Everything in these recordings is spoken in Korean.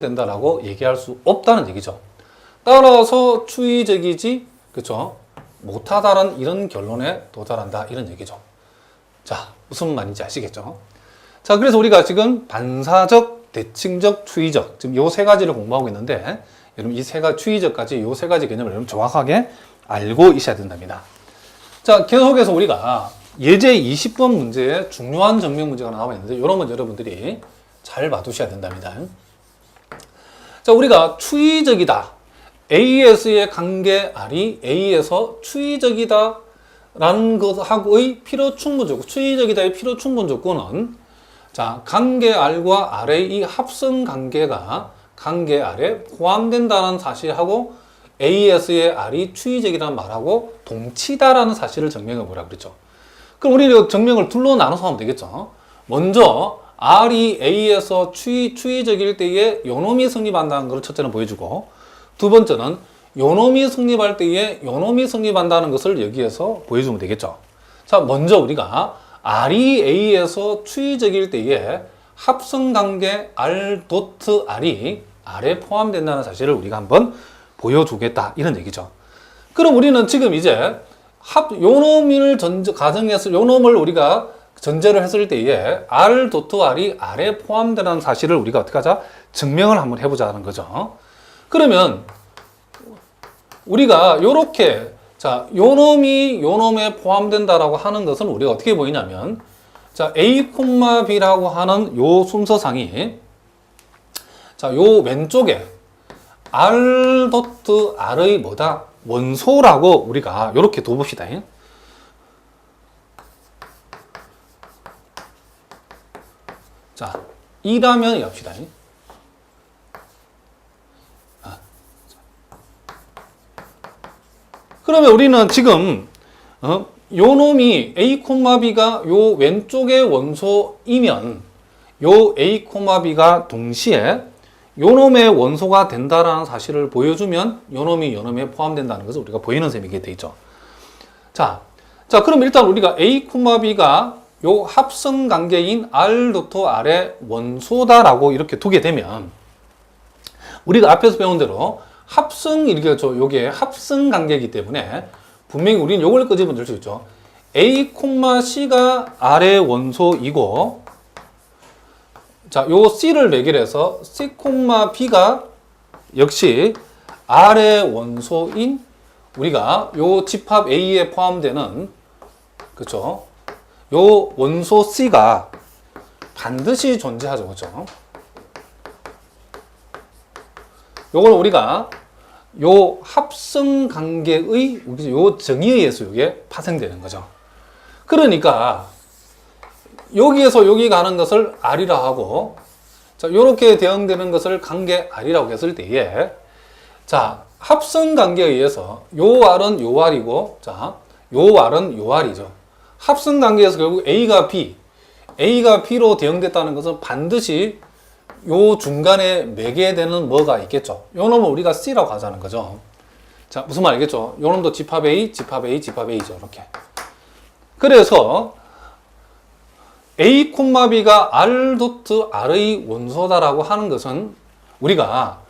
된다라고 얘기할 수 없다는 얘기죠. 따라서 추이적이지, 그렇죠? 못하다라는 이런 결론에 도달한다 이런 얘기죠. 자, 무슨 말인지 아시겠죠? 자, 그래서 우리가 지금 반사적, 대칭적, 추이적 지금 요 세 가지를 공부하고 있는데 여러분 이 세 가지 추이적까지 요 세 가지 개념을 여러분 정확하게 알고 있어야 된답니다. 자, 계속해서 우리가 예제 20번 문제에 중요한 정명 문제가 나와 있는데 이런 건 여러분들이 잘 봐두셔야 된답니다. 자, 우리가 추이적이다. AS의 관계 R이 A에서 추이적이다 라는 것하고의 필요충분 조건, 추이적이다의 필요충분 조건은 자, 관계 R과 R의 이 합성 관계가 관계 R에 포함된다는 사실하고 AS의 R이 추이적이라는 말하고 동치다라는 사실을 증명해 보라 그랬죠. 그럼 우리 증명을 둘로 나눠서 하면 되겠죠. 먼저 R이 A에서 추이적일 때에 요놈이 성립한다는 것을 첫째는 보여주고, 두 번째는 요놈이 성립할 때에 요놈이 성립한다는 것을 여기에서 보여주면 되겠죠. 자, 먼저 우리가 R이 A에서 추이적일 때에 합성관계 R.R이 R에 포함된다는 사실을 우리가 한번 보여주겠다 이런 얘기죠. 그럼 우리는 지금 이제 요놈을 가정해서 요놈을 우리가 전제를 했을 때에 R.R이 R에 포함되는 사실을 우리가 어떻게 하자? 증명을 한번 해보자는 거죠. 그러면 우리가 요렇게 자, 요놈이 요놈에 포함된다라고 하는 것은 우리가 어떻게 보이냐면 자, A, B라고 하는 요 순서상이 자, 요 왼쪽에 R.R의 뭐다? 원소라고 우리가 요렇게 둬봅시다. 자, 2라면 합시다. 그러면 우리는 지금 요 놈이 A, B가 요 왼쪽의 원소이면 요 A, B가 동시에 요 놈의 원소가 된다라는 사실을 보여주면 요 놈이 요 놈에 포함된다는 것을 우리가 보이는 셈이게 돼 있죠. 자, 그럼 일단 우리가 A, B가 요 합성 관계인 R.R의 원소다라고 이렇게 두게 되면 우리가 앞에서 배운 대로 합성 이렇게 요게 합성 관계이기 때문에 분명히 우리는 요걸 끄집어 낼 수 있죠. A, C가 R의 원소이고 자, 요 C를 매개해서 C, B가 역시 R의 원소인 우리가 요 집합 A에 포함되는 그렇죠? 요 원소 C가 반드시 존재하죠. 그렇죠? 요걸 우리가 요 합성 관계의 요 정의에 의해서 이게 파생되는 거죠. 그러니까 여기에서 여기 가는 것을 R이라 하고 자, 요렇게 대응되는 것을 관계 R이라고 했을 때에 자, 합성 관계에 의해서 요 R은 요 R이고 자, 요 R은 요 R이죠. 합성 관계에서 결국 A가 B로 대응됐다는 것은 반드시 요 중간에 매개되는 뭐가 있겠죠. 요 놈을 우리가 C라고 하자는 거죠. 자, 무슨 말이겠죠? 요 놈도 집합 A, 집합 A, 집합 A죠. 이렇게. 그래서 A, B가 R.R의 원소다라고 하는 것은 우리가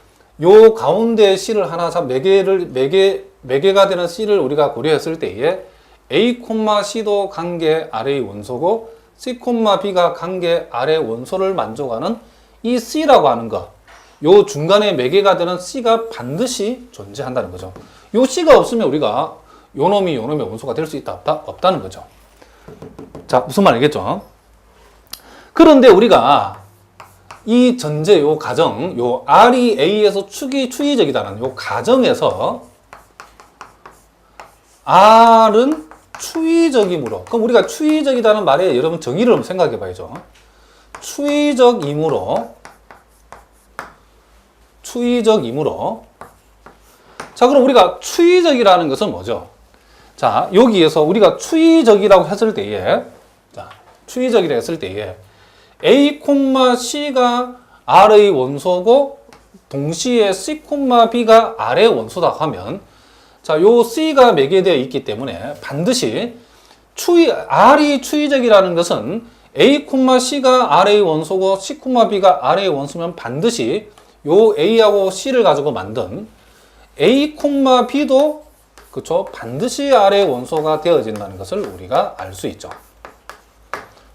요 가운데 C를 하나 매개가 되는 C를 우리가 고려했을 때에 A, C도 관계 R의 원소고 C, B가 관계 R의 원소를 만족하는 이 C라고 하는 것, 요 중간에 매개가 되는 C가 반드시 존재한다는 거죠. 요 C가 없으면 우리가 요 놈이 원소가 될 수 있다, 없다는 거죠. 자, 무슨 말이겠죠? 그런데 우리가 이 전제, 요 가정, 요 R이 A에서 추이적이다는 요 가정에서 R은 추이적이므로, 그럼 우리가 추이적이다는 말에 여러분 정의를 한번 생각해 봐야죠. 추이적이므로 자, 그럼 우리가 추이적이라는 것은 뭐죠? 자, 여기에서 우리가 추이적이라고 했을 때에 자, 추이적이라고 했을 때에 A, C가 R의 원소고 동시에 C, B가 R의 원소다 하면 자, 요 C가 매개되어 있기 때문에 반드시 R이 추이적이라는 것은 A, C가 R의 원소고 C, B가 R의 원소면 반드시 요 A하고 C를 가지고 만든 A, B도 그쵸? 반드시 R의 원소가 되어진다는 것을 우리가 알 수 있죠.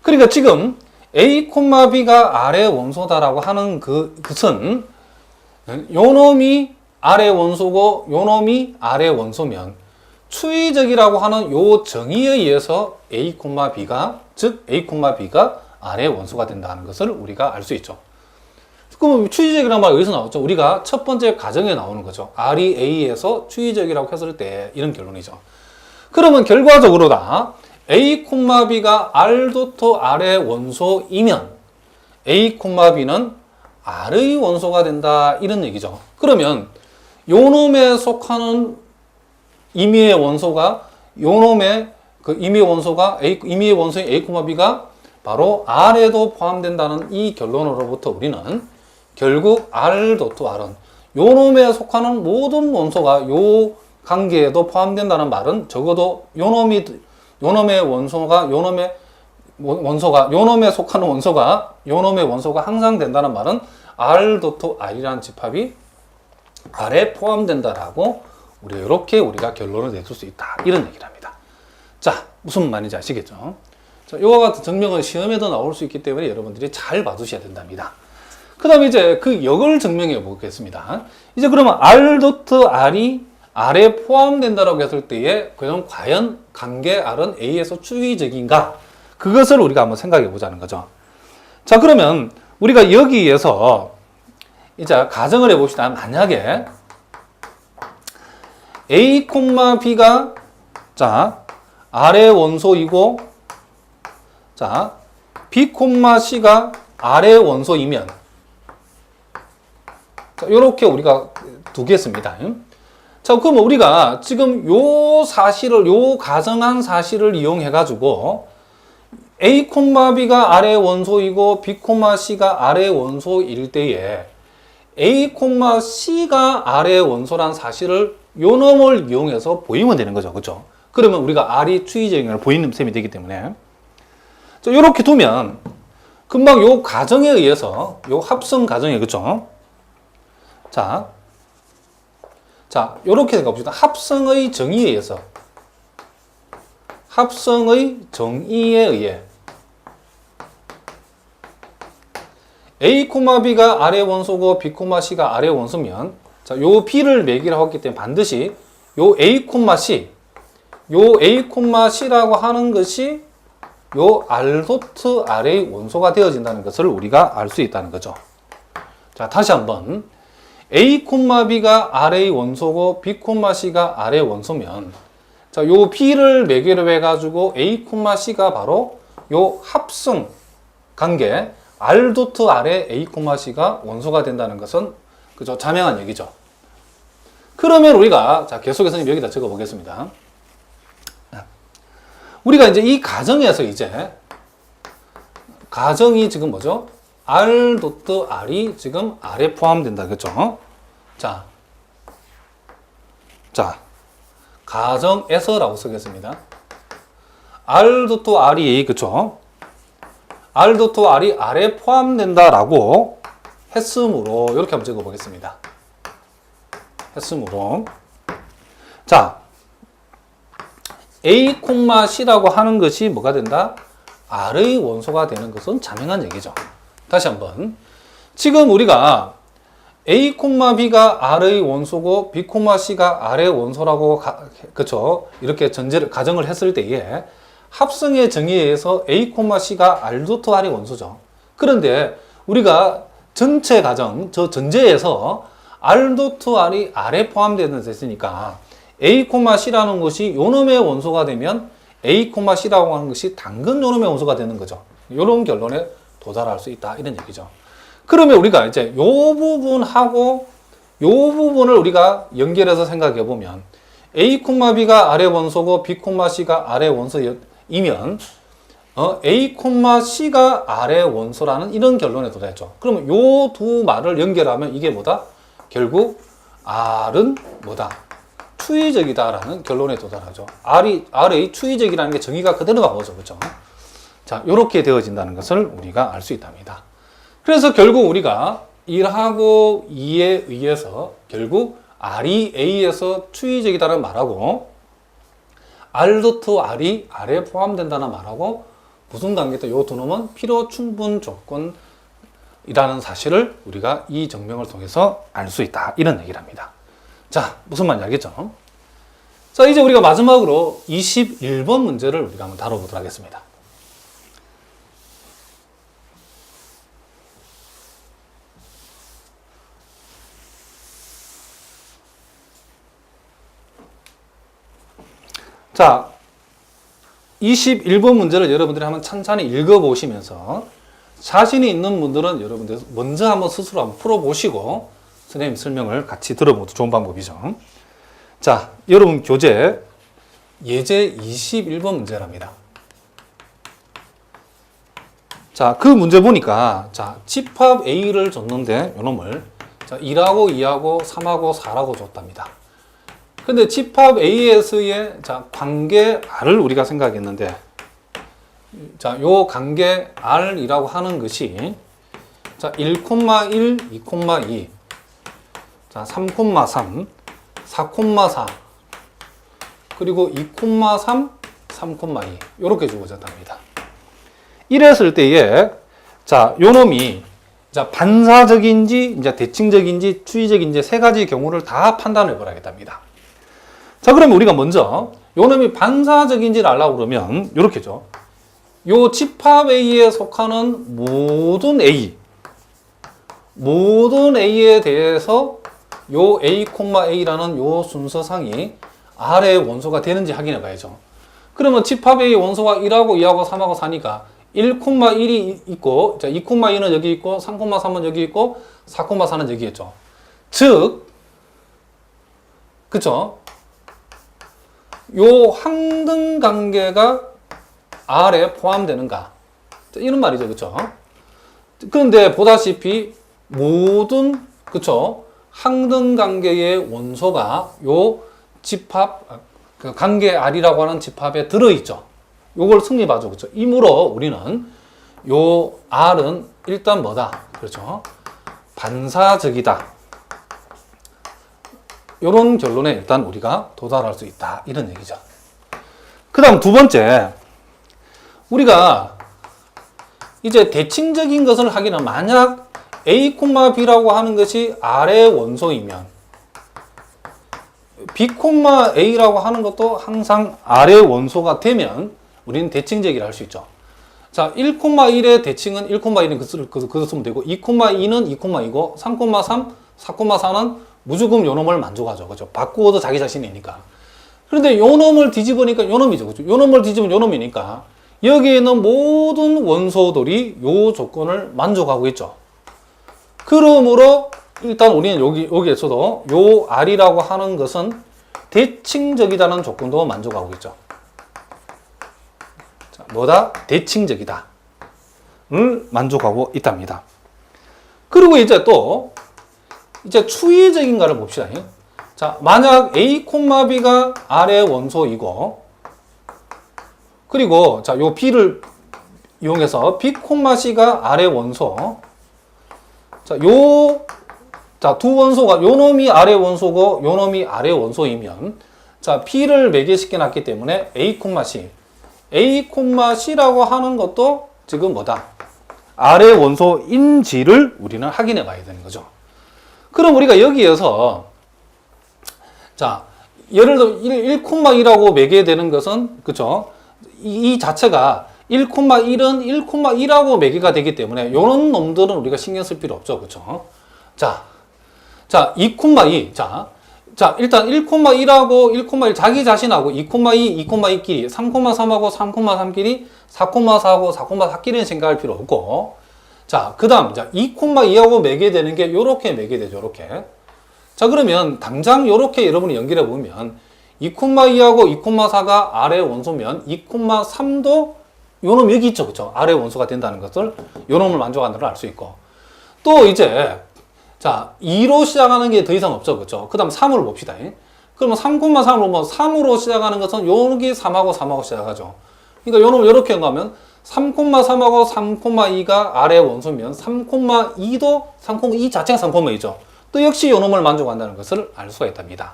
그러니까 지금 A, B가 R의 원소다라고 하는 그것은 요 놈이 R의 원소고 요 놈이 R의 원소면 추이적이라고 하는 요 정의에 의해서 A, B가 즉 A, B가 R의 원소가 된다는 것을 우리가 알 수 있죠. 그럼 추이적이라는 말 여기서 나왔죠. 우리가 첫 번째 가정에 나오는 거죠. R이 A에서 추이적이라고 했을 때 이런 결론이죠. 그러면 결과적으로다 A, B가 R.R의 원소이면 A, B는 R의 원소가 된다 이런 얘기죠. 그러면 요 놈에 속하는 임의의 원소가 요 놈의 그 임의의 원소가 임의의 원소인 A, B가 바로 R에도 포함된다는 이 결론으로부터 우리는 결국 R.R은 요 놈에 속하는 모든 원소가 요 관계에도 포함된다는 말은 적어도 요 놈의 원소가 요 놈에 속하는 원소가 요 놈의 원소가 항상 된다는 말은 R.R이라는 집합이 R에 포함된다라고 우리가 결론을 내줄 수 있다 이런 얘기를 합니다. 자, 무슨 말인지 아시겠죠? 자, 이와 같은 증명은 시험에도 나올 수 있기 때문에 여러분들이 잘 봐두셔야 된답니다. 그 다음에 이제 그 역을 증명해 보겠습니다. 이제 그러면 R.R이 R에 포함된다라고 했을 때에 그럼 과연 관계 R은 A에서 추이적인가? 그것을 우리가 한번 생각해 보자는 거죠. 자, 그러면 우리가 여기에서 이제 가정을 해 봅시다. 만약에 A, B가 자, R의 원소이고 자, B, C가 R의 원소이면 자, 요렇게 우리가 두겠습니다. 자, 그럼 우리가 지금 요 가정한 사실을 이용해 가지고 A, B가 R의 원소이고 B, C가 R의 원소일 때에 A, C가 R의 원소란 사실을 요 놈을 이용해서 보이면 되는 거죠. 그렇죠? 그러면 우리가 R이 추이적인 걸 보이는 셈이 되기 때문에 자, 요렇게 두면 금방 요 가정에 의해서 요 합성 가정에 그렇죠? 자, 요렇게 생각해봅시다. 합성의 정의에 의해 A, B가 R의 원소고 B, C가 R의 원소면 자, 요 B를 매기라고 했기 때문에 반드시 요 A, C라고 하는 것이 요 R.R의 원소가 되어진다는 것을 우리가 알 수 있다는 거죠. 자, 다시 한번 A, B가 R의 원소고 B, C가 R의 원소면 자, 요 B를 매개로 해가지고 A, C가 바로 요 합성 관계 R.R의 A, C가 원소가 된다는 것은 그죠? 자명한 얘기죠. 그러면 우리가 자, 계속해서 여기다 적어 보겠습니다. 우리가 이제 이 가정에서 가정이 지금 뭐죠? R.R이 지금 R에 포함된다. 그렇죠? 자, 가정에서라고 쓰겠습니다. R.R이 그렇죠? R.R이 R에 포함된다라고 했으므로 이렇게 한번 적어 보겠습니다. 자, A, C라고 하는 것이 뭐가 된다? R의 원소가 되는 것은 자명한 얘기죠. 다시 한번. 지금 우리가 A, B가 R의 원소고 B, C가 R의 원소라고 그쵸? 이렇게 가정을 했을 때에 합성의 정의에 의해서 A, C가 R.R의 원소죠. 그런데 우리가 전체 가정, 저 전제에서 R.R이 R에 포함되는 데 있으니까 A, C라는 것이 요놈의 원소가 되면 A, C라고 하는 것이 당근 요놈의 원소가 되는 거죠. 요런 결론에 도달할 수 있다. 이런 얘기죠. 그러면 우리가 이제 요 부분하고 요 부분을 우리가 연결해서 생각해 보면 A, B가 R의 원소고 B, C가 R의 원소이면 A, C가 R의 원소라는 이런 결론에 도달했죠. 그러면 요 두 말을 연결하면 이게 뭐다? 결국 R은 뭐다? 추이적이다라는 결론에 도달하죠. R의 추이적이라는 게 정의가 그대로 나오죠. 그렇죠? 자, 요렇게 되어진다는 것을 우리가 알 수 있답니다. 그래서 결국 우리가 1하고 2에 의해서 결국 R이 A에서 추이적이다는 말하고 R.R이 R에 포함된다는 말하고 무슨 관계다? 요 두 놈은 필요 충분 조건이라는 사실을 우리가 이 증명을 통해서 알 수 있다. 이런 얘기를 합니다. 자, 무슨 말인지 알겠죠? 자, 이제 우리가 마지막으로 21번 문제를 우리가 한번 다뤄보도록 하겠습니다. 자, 21번 문제를 여러분들이 한번 찬찬히 읽어보시면서 자신이 있는 분들은 여러분들 먼저 한번 스스로 한번 풀어보시고 선생님 설명을 같이 들어보도 좋은 방법이죠. 자, 여러분 교재 예제 21번 문제랍니다. 자, 그 문제 보니까 자, 집합 A를 줬는데 요놈을 자, 1하고 2하고 3하고 4라고 줬답니다. 근데 집합 AS의 자, 관계 R을 우리가 생각했는데 자, 요 관계 R이라고 하는 것이 자, 1,1, 2,2 자, 3,3 4,4 그리고 2,3 3,2 이렇게 주어졌답니다. 이랬을 때에 자, 요 놈이 자, 반사적인지 이제 대칭적인지 추이적인지 세 가지 경우를 다 판단해 보라겠답니다. 자, 그러면 우리가 먼저 요 놈이 반사적인지를 알려고 그러면 요렇게죠. 요 집합 A에 속하는 모든 A에 대해서 요 A, A라는 요 순서상이 R의 원소가 되는지 확인해 봐야죠. 그러면 집합 A 원소가 1하고 2하고 3하고 4니까 1,1이 있고, 자, 2,2는 여기 있고, 3,3은 여기 있고, 4,4는 여기 있죠. 즉, 그쵸? 요 항등 관계가 R에 포함되는가? 이런 말이죠. 그쵸? 그런데 보다시피 모든, 그쵸? 항등 관계의 원소가 요 집합, 그 관계 R이라고 하는 집합에 들어있죠. 요걸 승리봐줘. 그쵸? 이므로 우리는 요 R은 일단 뭐다? 그렇죠? 반사적이다. 요런 결론에 일단 우리가 도달할 수 있다. 이런 얘기죠. 그 다음 두 번째. 우리가 이제 대칭적인 것을 하기는 만약 A, B라고 하는 것이 R의 원소이면 B, A라고 하는 것도 항상 R의 원소가 되면 우리는 대칭적이라 할 수 있죠. 자, 1,1의 대칭은 1,1은 그거 쓰면 되고 2,2는 2,2고 3,3, 4,4는 무조건 요놈을 만족하죠. 그죠? 바꾸어도 자기 자신이니까. 그런데 요놈을 뒤집으니까 요놈이죠. 그죠? 요놈을 뒤집으면 요놈이니까 여기에 있는 모든 원소들이 요 조건을 만족하고 있죠. 그러므로 일단 우리는 여기에서도 요 R이라고 하는 것은 대칭적이다는 조건도 만족하고 있죠. 자, 뭐다? 대칭적이다. 를 만족하고 있답니다. 그리고 이제 또 이제 추이적인가를 봅시다. 자, 만약 A, B가 R의 원소이고 그리고 자, 요 B를 이용해서 B, C가 R의 원소. 자, 자, 두 원소가 요 놈이 R의 원소고 요 놈이 R의 원소이면 자, B를 매개시켜 놨기 때문에 A, C. A, C라고 하는 것도 지금 뭐다? R의 원소인지를 우리는 확인해 봐야 되는 거죠. 그럼 우리가 여기에서 자, 예를 들어 1,2라고 매개되는 것은 그쵸? 이 자체가 1,1은 1,2라고 매개가 되기 때문에 이런 놈들은 우리가 신경 쓸 필요 없죠. 그쵸? 자, 2,2. 자, 일단 1,1하고 1,1 자기 자신하고 2,2, 2,2끼리 3,3하고 3,3끼리 4,4하고 4,4끼리는 생각할 필요 없고 자, 그 다음 2,2하고 매개되는 게 요렇게 매개되죠. 요렇게. 자, 그러면 당장 요렇게 여러분이 연결해 보면 2,2하고 2,4가 R의 원소면 2,3도 요놈 여기 있죠. 그쵸? R의 원소가 된다는 것을 요놈을 만족한다는 걸 알 수 있고 또 이제 자, 2로 시작하는 게 더 이상 없죠. 그쵸? 그 다음 3으로 봅시다. 그러면 3,3으로 보면 3으로 시작하는 것은 여기 3하고 3하고 시작하죠. 그러니까 요놈을 요렇게 연구하면 3,3하고 3,2가 R의 원소면 3,2도 3,2 자체가 3,2죠. 또 역시 요놈을 만족한다는 것을 알 수가 있답니다.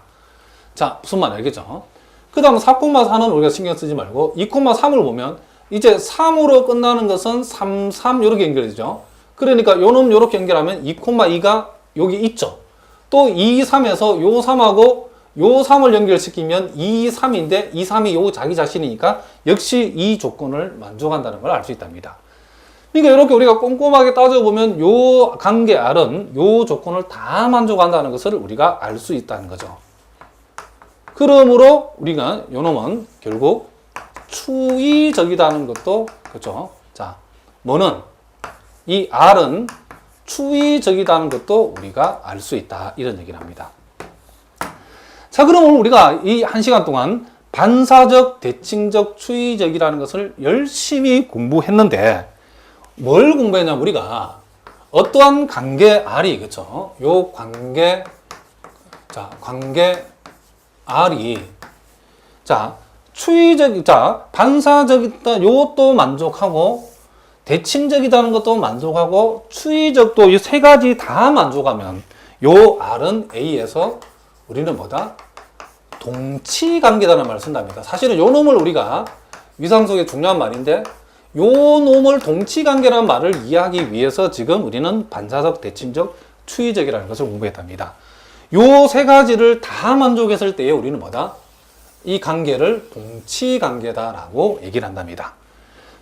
자, 무슨 말 알겠죠? 그 다음 4,4는 우리가 신경 쓰지 말고 2,3을 보면 이제 3으로 끝나는 것은 3, 3 이렇게 연결되죠. 그러니까 요놈 요렇게 연결하면 2,2가 여기 있죠. 또 2, 3에서 요 3하고 요 3을 연결시키면 2, 3인데 2, 3이 요 자기 자신이니까 역시 이 조건을 만족한다는 걸 알 수 있답니다. 그러니까 이렇게 우리가 꼼꼼하게 따져보면 요 관계 R은 요 조건을 다 만족한다는 것을 우리가 알 수 있다는 거죠. 그러므로 우리가 요 놈은 결국 추이적이다는 것도 그렇죠. 자, 뭐는 이 R은 추이적이다는 것도 우리가 알 수 있다 이런 얘기를 합니다. 자, 그럼 오늘 우리가 이 1시간 동안 반사적, 대칭적, 추이적이라는 것을 열심히 공부했는데 뭘 공부했냐면 우리가 어떠한 관계 R이 그렇죠? 요 관계 관계 R이 추이적, 반사적이다 요것도 만족하고 대칭적이다는 것도 만족하고 추이적도 이 세 가지 다 만족하면 요 R은 A에서 우리는 뭐다? 동치관계다는 말을 쓴답니다. 사실은 요 놈을 우리가 위상속의 중요한 말인데 요 놈을 동치관계라는 말을 이해하기 위해서 지금 우리는 반사적, 대칭적, 추이적이라는 것을 공부했답니다. 요 세 가지를 다 만족했을 때에 우리는 뭐다? 이 관계를 동치관계다라고 얘기를 한답니다.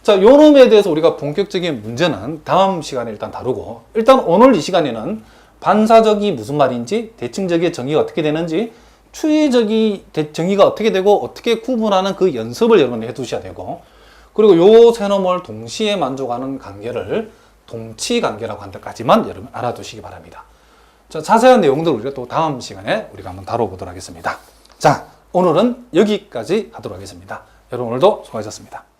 자, 요 놈에 대해서 우리가 본격적인 문제는 다음 시간에 일단 다루고 일단 오늘 이 시간에는 반사적이 무슨 말인지, 대칭적의 정의가 어떻게 되는지, 추이적이 정의가 어떻게 되고 어떻게 구분하는 그 연습을 여러분이 해두셔야 되고 그리고 요 세 놈을 동시에 만족하는 관계를 동치관계라고 한다까지만 여러분 알아두시기 바랍니다. 자, 자세한 내용들 우리가 또 다음 시간에 우리가 한번 다뤄보도록 하겠습니다. 자, 오늘은 여기까지 하도록 하겠습니다. 여러분 오늘도 수고하셨습니다.